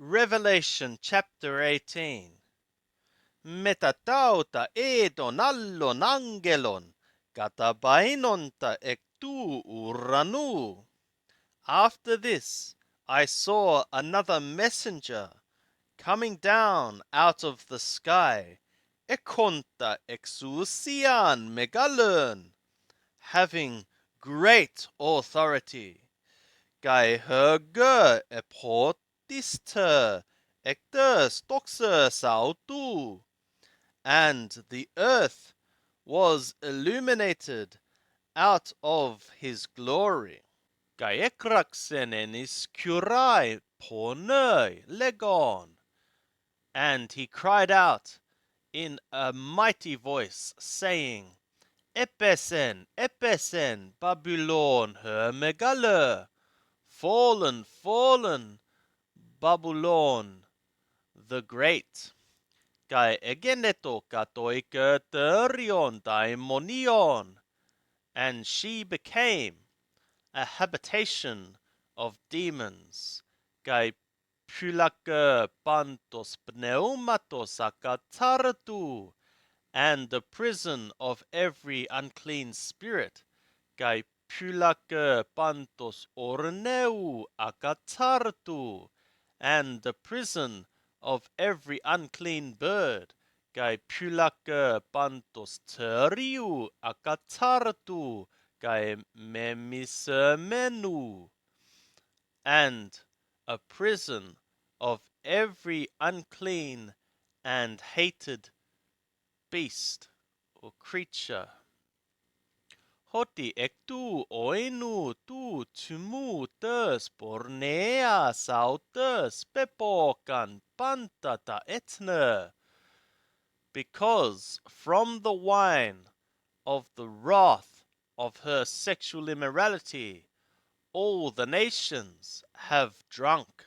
Revelation chapter 18. Metatauta edon allon angelon, katapainonta ektu uranu. After this, I saw another messenger coming down out of the sky, ekonta exousian megalon, having great authority. Kai höger eportister ecters toxer sautu, and the earth was illuminated out of his glory. Kai ekraxenenis curai pornei legon, and he cried out in a mighty voice, saying, Epesen, Epesen, Babylon her megale, fallen, fallen, Babylon the Great. Kai egeneto katoike terion daimonion, and she became a habitation of demons. Kai pulake pantos pneumatos akatartu, and the prison of every unclean spirit. Kai pulake pantos orneu akatartu, and the prison of every unclean bird. Kai pulake pantos teriu akatartu, kai memisemenu, and a prison of every unclean and hated beast or creature. Hoti ektu oinu tu tumu tes pornea sautes pepokan pantata etne, because from the wine of the wrath of her sexual immorality all the nations have drunk.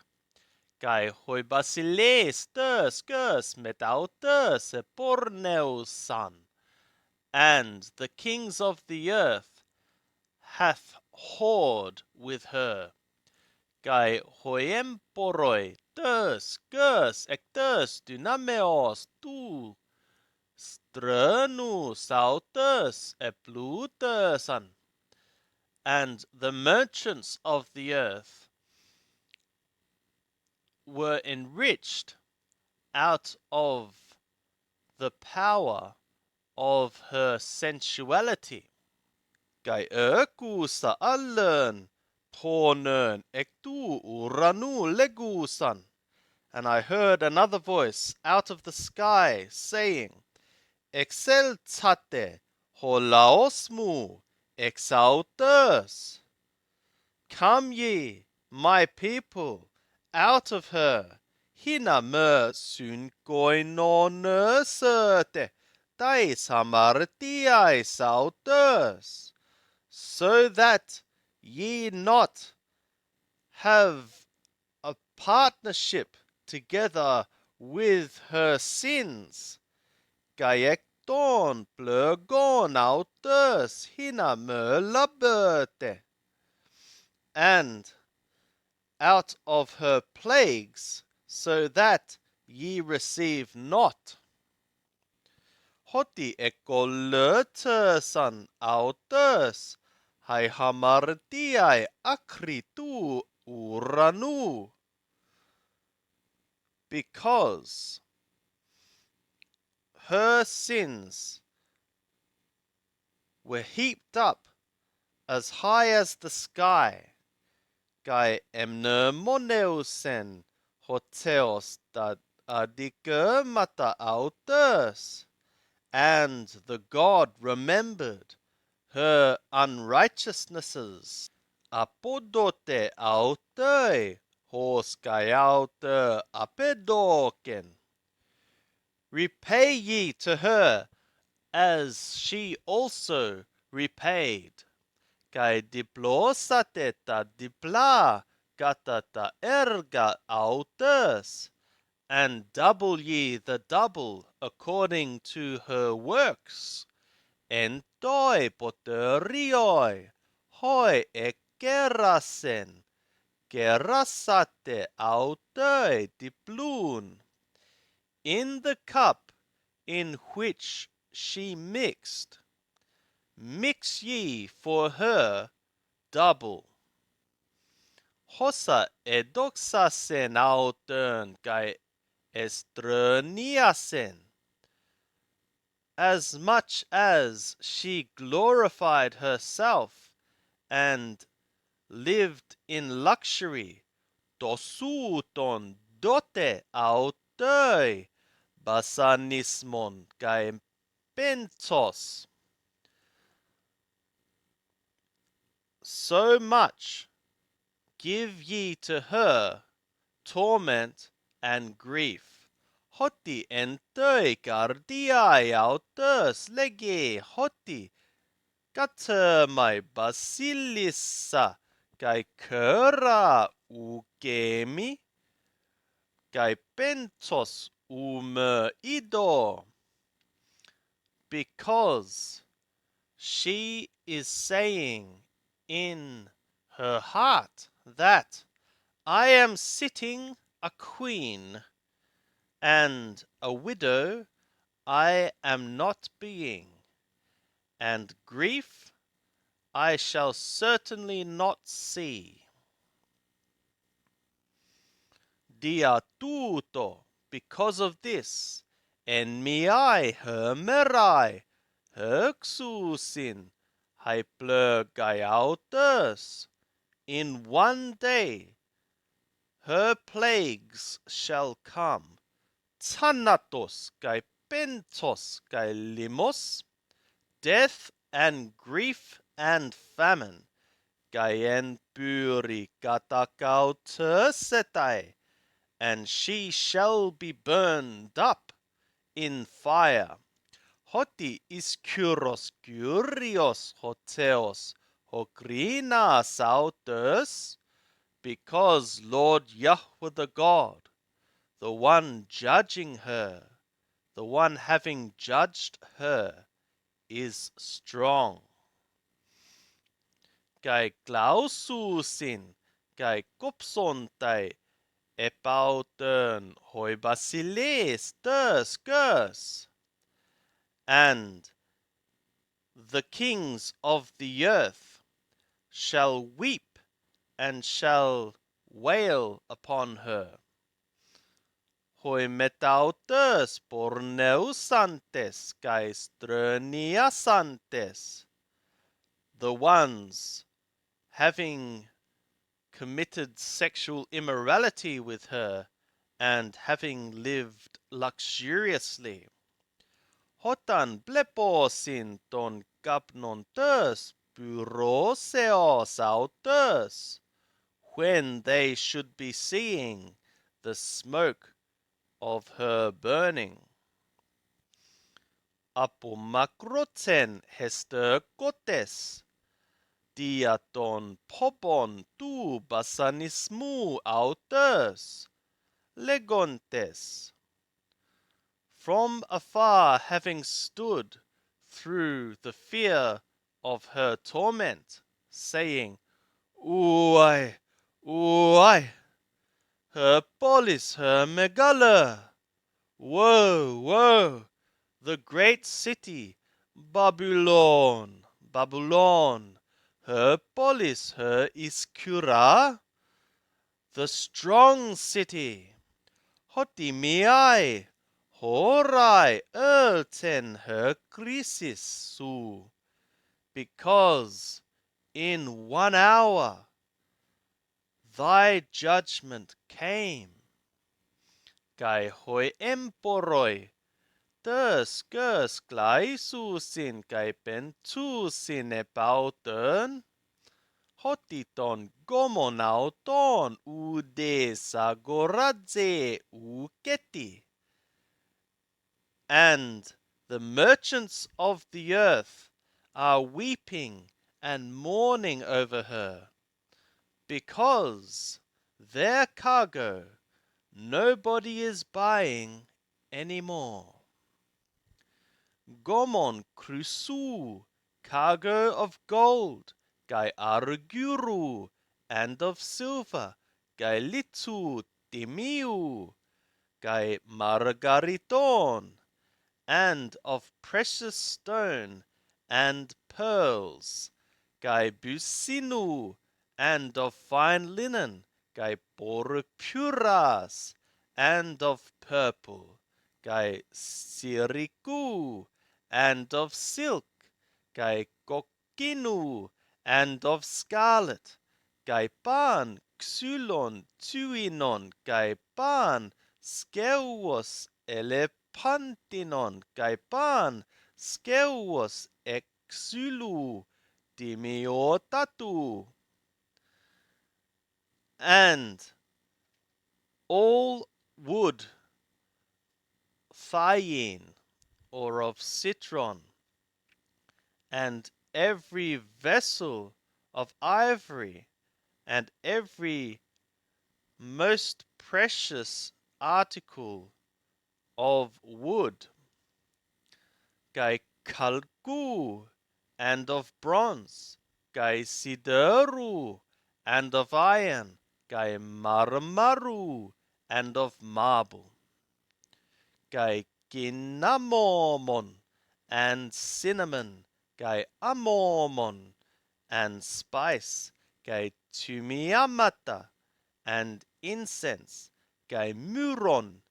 Kai hoi basiles tes ges metautes e porneus san, and the kings of the earth hath whored with her. Kai hoemporoi tes ges ectes dynameos tu strenu sautes eplutesan, and the merchants of the earth were enriched out of the power of her sensuality. Kai öku sa allen pornön ektu uranu legusan. And I heard another voice out of the sky saying, Exeltate holaosmu exautes. Come ye, my people, out of her. Hina me sun koinonesete dai samartiai sautes, so that ye not have a partnership together with her sins. Gaekton plögon autes hina me labete, and out of her plagues, so that ye receive not. Hoti ekolötesan autes, hai hamartiai akritu uranu, because her sins were heaped up as high as the sky. Kai emnemoneusen hoteos da adike mata autes, and the God remembered her unrighteousnesses. Apodote aute hos kai aute apedoken. Repay ye to her as she also repaid. Kai diplosateta dipla gatata erga autes, and double ye the double according to her works. Entoi poterioi hoi ekerasen, gerasate autoi diploon. In the cup in which she mixed, mix ye for her double. Hossa edoxasen autern kai estroniasen. As much as she glorified herself and lived in luxury, dosuton dote autoi basanismon kai pentos. So much give ye to her torment and grief. Hoti entoi cardiae autos lege hoti katermai basilissa kai cura ugemi kai pentos ido. Because she is saying in her heart that I am sitting a queen, and a widow I am not being, and grief I shall certainly not see. Dia tuto, because of this, en miai hermerai, herxusin, hyplergaiautus, in one day her plagues shall come, thanatos kai pentos kai limos, death and grief and famine, gaien puri katakautersetai, and she shall be burned up in fire. Hoti iskuros kyrios hoteos hokrina sauters, because Lord Yahweh the God, the one judging her, the one having judged her, is strong. Kai klaususin, kai kopsontai, epautern hoi basiles skurs, and the kings of the earth shall weep and shall wail upon her. Hoi metautus porneusantes kai streniasantes, the ones having committed sexual immorality with her and having lived luxuriously. Hotan bleposin ton kapnontes pyroseos autus, when they should be seeing the smoke of her burning. Apomakroten hesterkotes, diaton popon tu basanismu autus, legontes. From afar having stood through the fear of her torment, saying, Uai, uai, her polis, her megala, woe, woe, the great city, Babylon, Babylon, her polis, her iskura, the strong city, hoti miai, horai erten her crisis su, because in 1 hour thy judgment came. Kai hoi emporoi, skers glaisusin kai pentusin epautern, hotiton gomonauton ude sagoradze uketi. And the merchants of the earth are weeping and mourning over her, because their cargo nobody is buying anymore. Gomon crusu, cargo of gold, gai arguru, and of silver, kai litsu timiu, kai margariton, and of precious stone and pearls, kai businu, and of fine linen, kai purpuras, and of purple, kai siriku, and of silk, kai kokinu, and of scarlet, kai pan xulon tuinon, kai pan skeuos elepantinon, kai pan skeuos exulu dimiotatu, and all wood thyin, or of citron, and every vessel of ivory, and every most precious article of wood, kai kalku, and of bronze, kai sideru, and of iron, kai marmaru, and of marble, kai cinnamomon, and cinnamon, kai amomon, and spice, kai tumiamata, and incense, kai muron,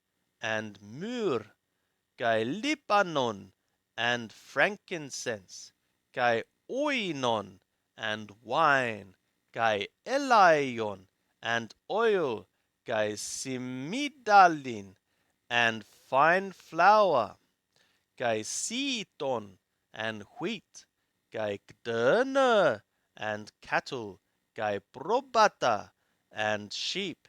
and myrrh, kai lipanon, and frankincense, kai oinon, and wine, kai elaion, and oil, kai simidalin, and fine flour, kai seaton, and wheat, kai gderne, and cattle, kai probata, and sheep,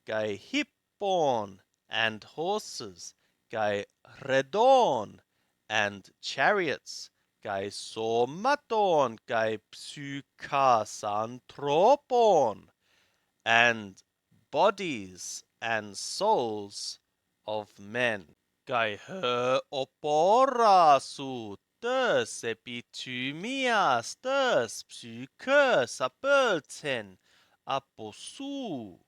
kai hippon, and horses, kai redon, and chariots, kai somaton, kai psychasanthropon, and bodies and souls of men. Kai her oporasu tes epitumias tes psyches apelten aposu,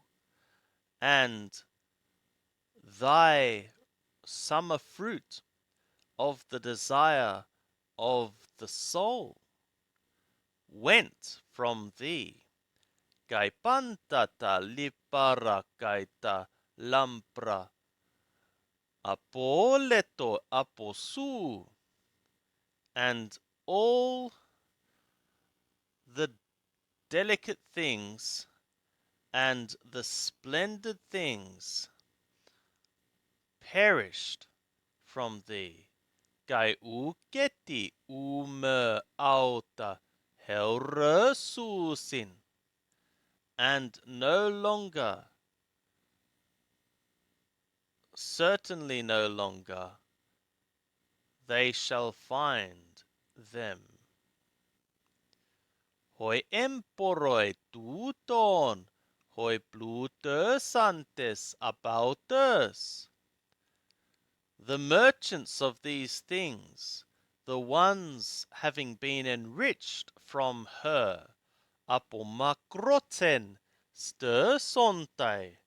and thy summer fruit of the desire of the soul went from thee. Kai pantata lipara kaita lampra apoleto aposu, and all the delicate things and the splendid things perished from thee. Kai uketi ume auta helresusin, and no longer, certainly no longer, they shall find them. Hoi emporoi tuton, hoi plutus antes abautus. The merchants of these things, the ones having been enriched from her, apomakroten stersontai,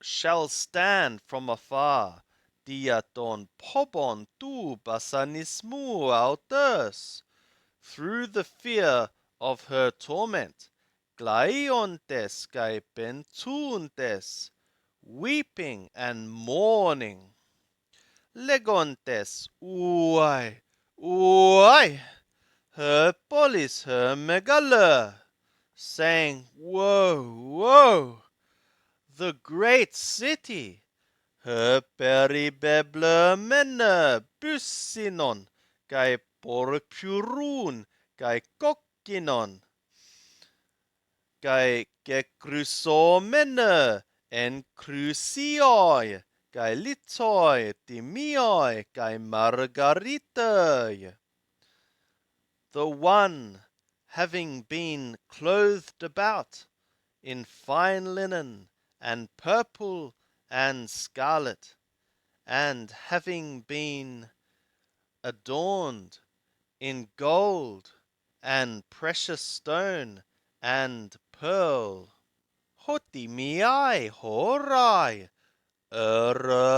shall stand from afar, diaton pobon tu basanismu autus, through the fear of her torment, glaiontes kai pentuntes, weeping and mourning, legontes uai, uai, her polis, her megala, saying, woe, woe, the great city, her peribeblemene businon, kai porpurun, kai kokkinon, kai kekrusomene, en crusioi, kai litoi, timioi, kai margaritoi. The one having been clothed about in fine linen, and purple, and scarlet, and having been adorned in gold, and precious stone, and pearl. Hoti miai horai,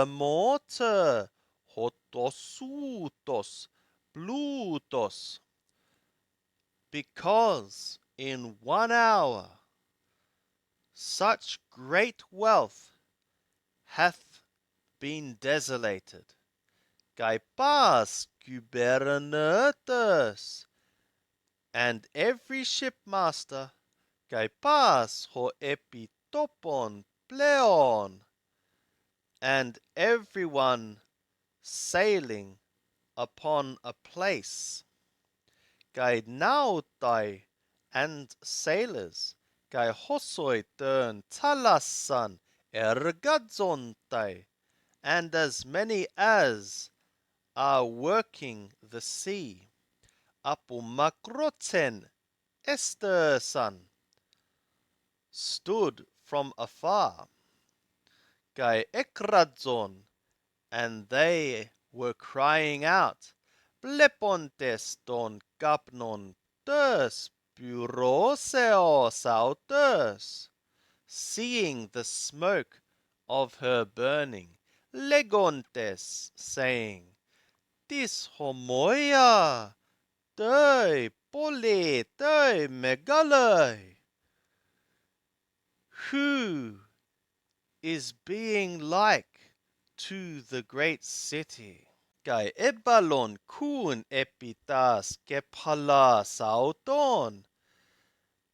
motor, hotosutos, blutos. Because in 1 hour such great wealth hath been desolated. Gaipas gubernatus, and every shipmaster, Gaipas ho epitopon pleon, and everyone sailing upon a place, Gai nautai, and sailors, Gai hosoi tern talasan ergadzontai, and as many as are working the sea, apumakroten estersan, stood from afar, Gai ekradzon, and they were crying out, Blepontes don kapnon tes buroseos autos, seeing the smoke of her burning, Legontes, saying, Tis homoia, tei pole tei megalei. Who is being like to the great city? Kai ebalon kun epitas kepala sauton,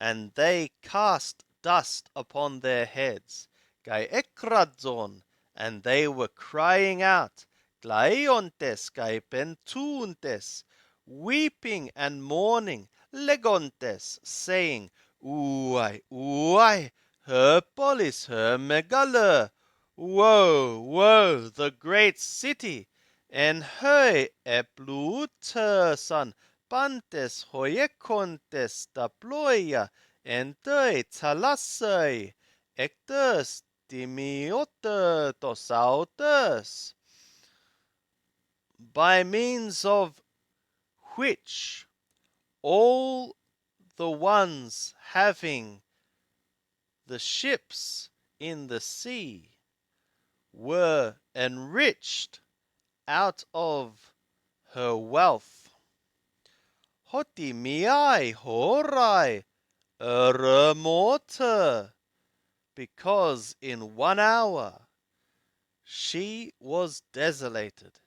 and they cast dust upon their heads. Kai ekradzon, and they were crying out, Glaiontes kai pentuntes, weeping and mourning, legontes, saying, Uai, uai, her polis, her megala, woe, woe, the great city, en hoi eplutersan, pantes hoiecontes taploia, entoi talasai, ectus timiotetos autus, by means of which all the ones having the ships in the sea were enriched out of her wealth. Hoti miai horai remote, because in 1 hour she was desolated.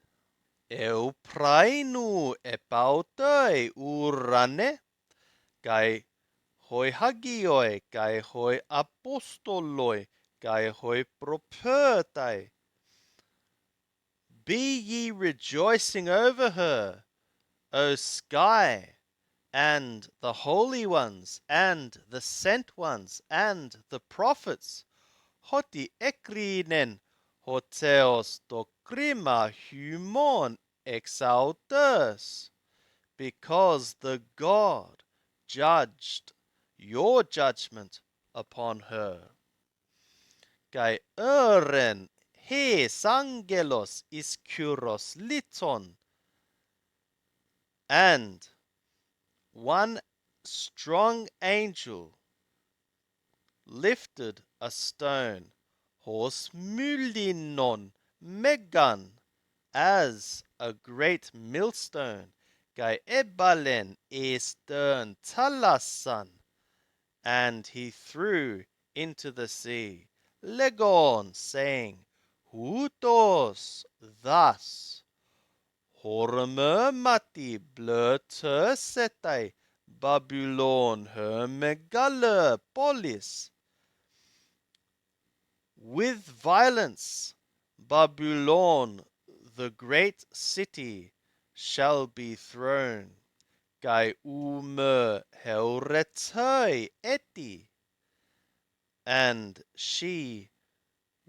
Eu prainu epautoi urane, kai hoi hagioi, kai hoi apostoloi, kai hoi propertai. Be ye rejoicing over her, O sky, and the holy ones, and the sent ones, and the prophets, hoti ekrinen, hoteos dokrima humon exaltus, because the God judged your judgment upon her. Kai eren hes angelos iskuros liton, and one strong angel lifted a stone, hos mulinon megan, as a great millstone, Gai ebalen estern talasan, and he threw into the sea, Legon, saying, Hutos, thus, Horme mati blöte setai, Babylon her megalopolis. With violence, Babylon, the great city, shall be thrown. Gai ume heuretai eti, and she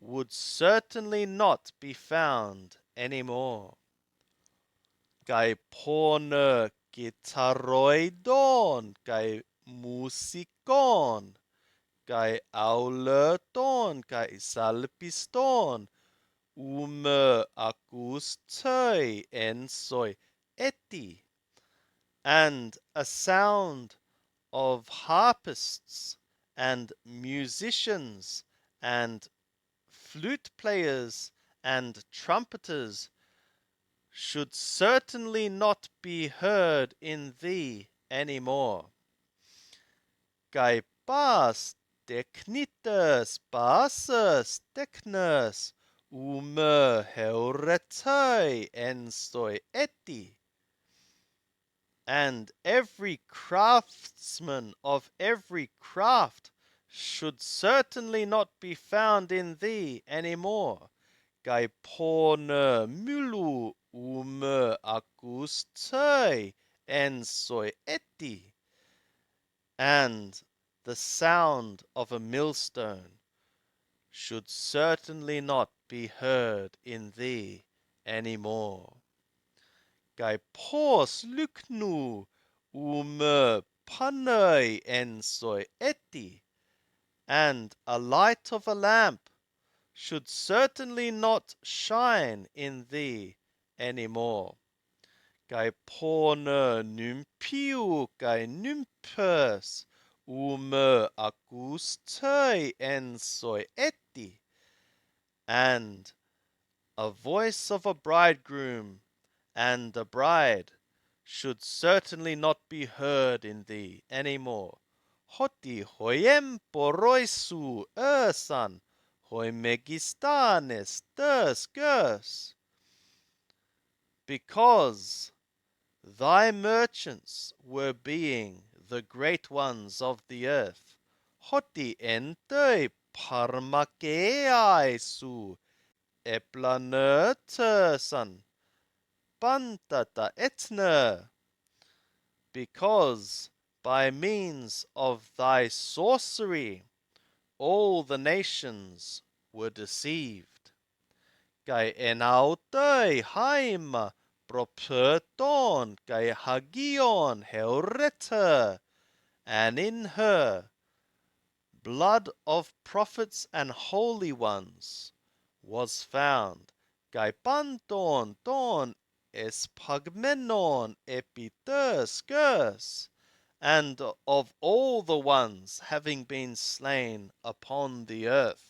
would certainly not be found any more. Gai porne gitaroidon, gai musikon, gai auleton, gai salpiston, acustoi ensoi eti, and a sound of harpists and musicians and flute players and trumpeters should certainly not be heard in thee any more. Kai pas teknites bases teknes ume heuretai ensoi eti. And every craftsman of every craft should certainly not be found in thee any more. Kai porne mulu ume acustai ensoi eti. And the sound of a millstone should certainly not be heard in thee any more. Kai pos luknu ume panai ensoi eti. And a light of a lamp should certainly not shine in thee any more. Kai porne nympiu kai nympers ume acustai ensoi eti. And a voice of a bridegroom and a bride should certainly not be heard in thee any more. Hoti hoiem poroisu ursan, hoi megistanes gers. Because thy merchants were being the great ones of the earth. Hoti entei parmakeaisu eplanertersan pantata etner. Because by means of thy sorcery all the nations were deceived. Kai enautai haima properton kai hagion heureta, and in her blood of prophets and holy ones was found. Kai panton ton espagmenon epiterskus, and of all the ones having been slain upon the earth.